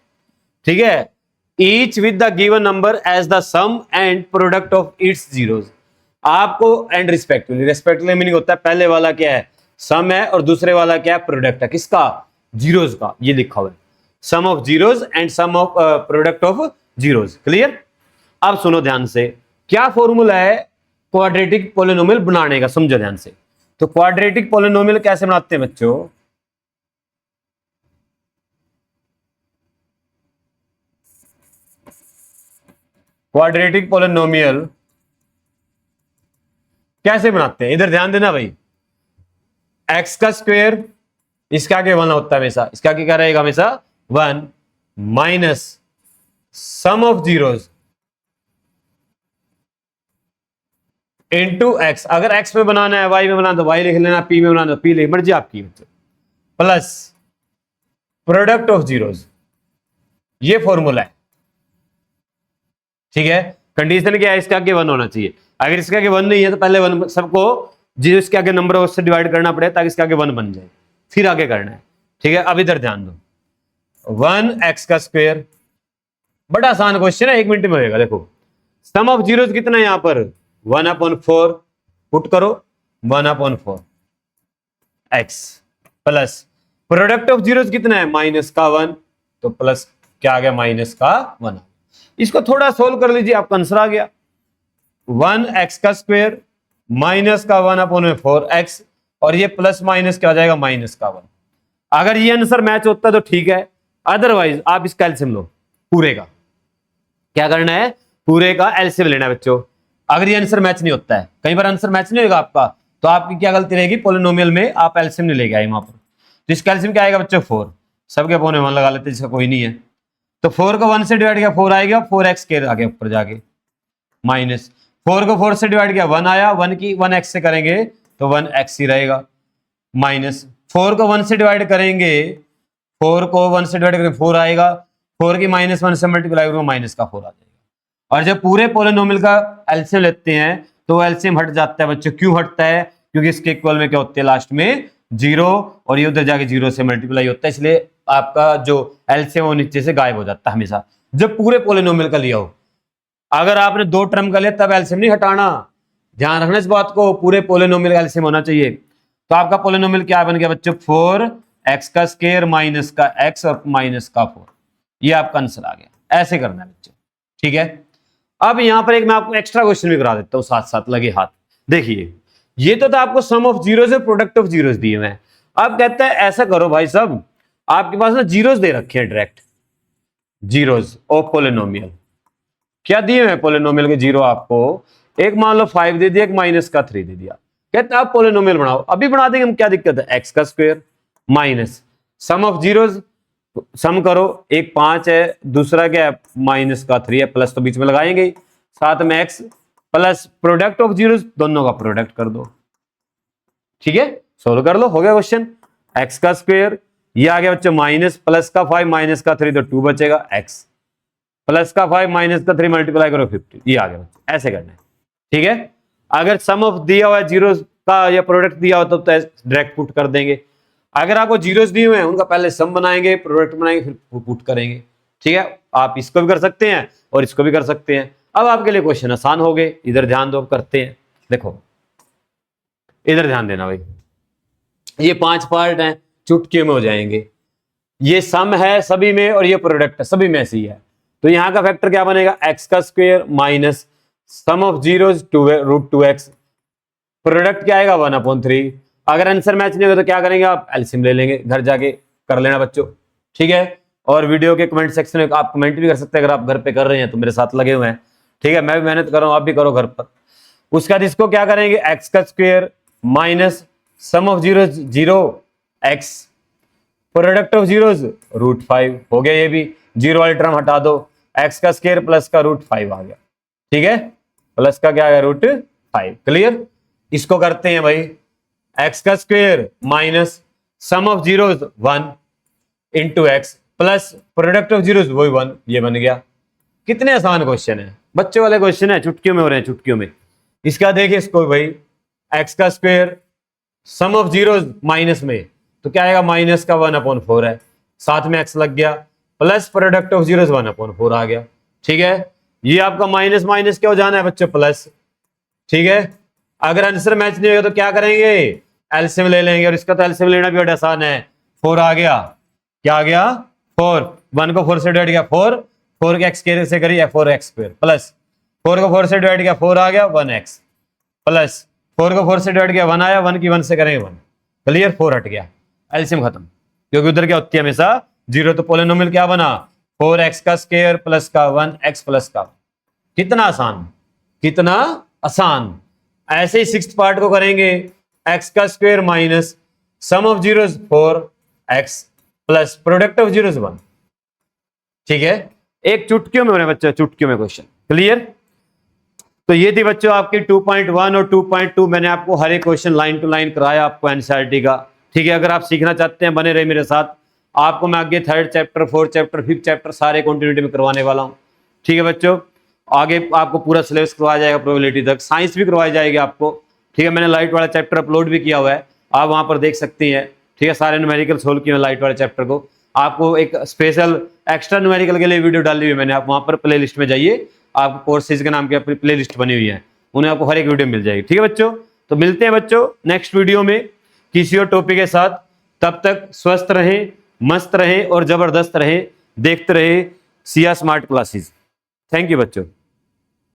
ठीक है, each with the given number as the sum and product of its zeros. आपको एंड रिस्पेक्टिवली, रिस्पेक्टिवली मीनिंग होता है पहले वाला क्या है? सम है, और दूसरे वाला क्या है? प्रोडक्ट है, किसका? जीरोस का। ये लिखा हुआ है, sum of zeros and sum of product of zeros. Clear? अब सुनो ध्यान से, क्या फॉर्मूला है क्वाड्रेटिक पोलिनोमियल बनाने का, समझो ध्यान से। तो क्वाड्रेटिक पोलिनोमियल कैसे बनाते हैं बच्चों? क्वाड्रेटिक पोलिनोमियल कैसे बनाते हैं, इधर ध्यान देना भाई। एक्स का स्क्वायर, इसका आगे 1 होता है हमेशा, इसका आगे क्या रहेगा? हमेशा 1 minus sum of zeros into x. अगर एक्स में बनाना है, वाई में बनाना तो वाई लिख लेना, पी में बनाना तो पी लिख, मर्जी आपकी, प्लस प्रोडक्ट ऑफ जीरोस। ये फॉर्मूला है। ठीक है, कंडीशन क्या है? इसका आगे 1 होना चाहिए। अगर इसका आगे 1 नहीं है तो पहले 1 सबको जो इसके आगे नंबर ऑफ से डिवाइड करना पड़े ताकि इसके आगे 1 बन जाए, फिर आगे करना है। ठीक है, अब इधर ध्यान दो, 1x का स्क्वायर, बड़ा आसान क्वेश्चन है, 1 मिनट में होगा। देखो सम ऑफ जीरोस कितना है यहाँ पर 1/4, पुट करो 1/4 x plus product of zeros कितना है -1, तो प्लस क्या आ गया -1। इसको थोड़ा सोल्व कर लीजिए, आपका आंसर आ गया 1x का स्क्वायर -1/4x और ये प्लस माइनस क्या आ जाएगा -1। अगर ये आंसर मैच होता है तो ठीक है, अदरवाइज आप इसका एलसीएम लो पूरे का। क्या करना है, पूरे का एलसीएम लेना है बच्चों। अगर ये आंसर मैच नहीं होता है, कई बार आंसर मैच नहीं होगा आपका, तो आपकी क्या गलती रहेगी, पॉलिनोमियल में आप एलसीएम नहीं लेके आए वहां पर। तो इसका एलसीएम क्या आएगा बच्चों 4, सबके पौने 1 लगा लेते हैं, जिसका कोई नहीं है। तो 4 को 1 से डिवाइड किया 4 आएगा, 4x के आगे ऊपर जाके माइनस 4 को 4 से डिवाइड किया 1 आया, 1 की 1x से करेंगे तो 1x ही रहेगा, माइनस 4 को 1 से डिवाइड करेंगे, 4 को 1 से डिवाइड करेंगे 4 आएगा, 4 की -1 से मल्टीप्लाई करेंगे माइनस का 4 आ जाएगा। और जब पूरे पॉलिनोमियल का एलसीएम लेते हैं तो एलसीएम हट जाता है बच्चों। क्यों हटता है, क्योंकि इसके इक्वल में क्या होते हैं लास्ट में 0 और ये उधर जाके 0 से मल्टीप्लाई होता है, इसलिए आपका जो एलसीएम वो नीचे से गायब हो जाता है हमेशा जब पूरे पॉलिनोमियल का लिया हो। अगर आपने 2 टर्म का लिया तब एलसीएम नहीं हटाना, ध्यान रखना इस बात को, पूरे पॉलिनोमियल का एलसीएम होना चाहिए। तो आपका पॉलिनोमियल क्या बन गया बच्चों 4x का स्क्वायर माइनस का x और माइनस का 4, ये आपका आंसर आ गया। ऐसे करना है बच्चों, ठीक है। अब यहां पर एक मैं आपको एक्स्ट्रा क्वेश्चन भी करा देता हूं साथ साथ लगे हाथ। देखिए ये तो था आपको सम ऑफ जीरोस और प्रोडक्ट ऑफ जीरोस दिए हुए हैं। अब कहता है ऐसा करो भाई साहब, आपके पास ना जीरोस दे रखे हैं, डायरेक्ट जीरोस ऑफ पॉलिनोमियल। क्या दिए हुए हैं पॉलिनोमियल के जीरो आपको, एक मान लो 5 दे दिया, एक -3 दे दिया। कहते हैं आप पॉलिनोमियल बनाओ, अभी बना देंगे हम, क्या दिक्कत है, x का square minus sum of zeros, sum करो, एक 5 है, दूसरा क्या है -3 है, प्लस तो बीच में लगाएंगे, साथ में x plus product of zeros, दोनों का प्रोडक्ट कर दो। ठीक है, सोल्व कर लो, हो गया क्वेश्चन। x का स्क्वायर, ये आ गया बच्चों माइनस प्लस का 5 माइनस का 3 तो 2 बचेगा, x प्लस का 5 माइनस का 3 मल्टीप्लाई करो 50, ये आ गया बच्चों। ऐसे करना है, ठीक है। अगर सम ऑफ दिया हुआ है जीरोस का या प्रोडक्ट दिया हो तो डायरेक्ट पुट कर देंगे। अगर आपको जीरोस दिए हुए हैं उनका पहले सम बनाएंगे, प्रोडक्ट बनाएंगे, फिर पुट करेंगे। ठीक है, आप इसको भी कर सकते हैं और इसको भी कर सकते हैं। अब आपके लिए क्वेश्चन आसान हो गए, इधर ध्यान दो, करते हैं। देखो इधर ध्यान देना भाई, ये 5 पार्ट हैं, चुटकियों में हो जाएंगे। ये सम है सभी में और ये प्रोडक्ट है सभी में ऐसे ही है। तो यहां का फैक्टर क्या बनेगा, x का square minus sum of zeros √2x, product क्या आएगा 1/3। अगर आंसर मैच नहीं होगा तो क्या करेंगे, आप एलसीएम ले लेंगे, घर जाके कर लेना बच्चों। ठीक है, और वीडियो के कमेंट सेक्शन में आप कमेंट भी कर सकते हैं, अगर आप घर पे कर रहे हैं तो मेरे साथ लगे हुए हैं। ठीक है, मैं भी मेहनत कर रहा हूं, आप भी करो घर पर। उसका इसको क्या करेंगे, x का square minus sum of zero 0x product of zeros √5 हो गया। ये भी जीरो वाली टर्म हटा दो, x का स्क्वायर प्लस का √5 आ गया। ठीक है, प्लस का क्या आ गया √5। क्लियर, इसको करते हैं भाई, x का square minus sum of zeros 1 into x plus product of zeros वही 1, ये बन गया। कितने आसान क्वेश्चन है, बच्चों वाले क्वेश्चन है, चुटकियों में हो रहे हैं, चुटकियों में। इसका देखिए इसको भाई, x का square sum of zeros minus में तो क्या आएगा, माइनस का 1/4 है, साथ में x लग गया, प्लस प्रोडक्ट ऑफ जीरोस 1/4 आ गया। ठीक है, ये आपका माइनस माइनस क्या हो जाना है बच्चों, प्लस। ठीक है, अगर आंसर मैच नहीं होगा तो क्या करेंगे, एलसीएम ले लेंगे, और इसका तो एलसीएम लेना भी बड़ा आसान है। 4 आ गया, क्या आ गया 4, 1 को 4 से डिवाइड किया 4, 4 के x से करिए 4x स्क्वायर, प्लस 4 को 4 से डिवाइड किया 4 आ गया 1x, प्लस 4 को 4 से डिवाइड किया 1 आया, 1 की 1 से करेंगे 1। क्लियर, 4 हट गया, एलसीएम खत्म, क्योंकि उधर क्या होती है हमेशा जीरो। तो पॉलिनोमियल क्या बना, 4x का स्क्वायर प्लस का 1x प्लस का। कितना आसान, कितना आसान। ऐसे ही 6th पार्ट को करेंगे, x का square minus sum of zeros 4x plus product of zeros 1। ठीक है, एक चुटकियों में हो रहे हैं बच्चों, चुटकियों में क्वेश्चन। क्लियर, तो ये थी बच्चों आपकी 2.1 और 2.2। मैंने आपको हर एक क्वेश्चन लाइन टू लाइन कराया आपको एनसीईआरटी का। ठीक है, अगर आप सीखना चाहते हैं बने रहे मेरे साथ, आपको मैं आगे 3rd chapter 4th chapter 5th chapter सारे कंटिन्यूटी में करवाने वाला हूँ। ठीक है बच्चों, आगे आपको पूरा सिलेबस करवाया जाएगा प्रोबेबिलिटी तक, साइंस भी करवाई जाएगी आपको। ठीक है, मैंने लाइट वाला चैप्टर अपलोड भी किया हुआ है, आप वहां पर देख सकती हैं। ठीक है, सारे न्यूमेरिकल सोल्व किए लाइट वाले चैप्टर को। आपको एक स्पेशल एक्स्ट्रा न्यूमेरिकल के लिए वीडियो डाली हुई मैंने, आप वहां पर प्ले लिस्ट में जाइए, आपको कोर्सेज के नाम की प्ले लिस्ट बनी हुई है, उन्हें आपको हर एक वीडियो मिल जाएगी। ठीक है बच्चों, तो मिलते हैं बच्चों नेक्स्ट वीडियो में किसी और टॉपिक के साथ। तब तक स्वस्थ रहें, मस्त रहें और जबरदस्त रहें, देखते रहे Siya smart classes. Thank you बच्चों।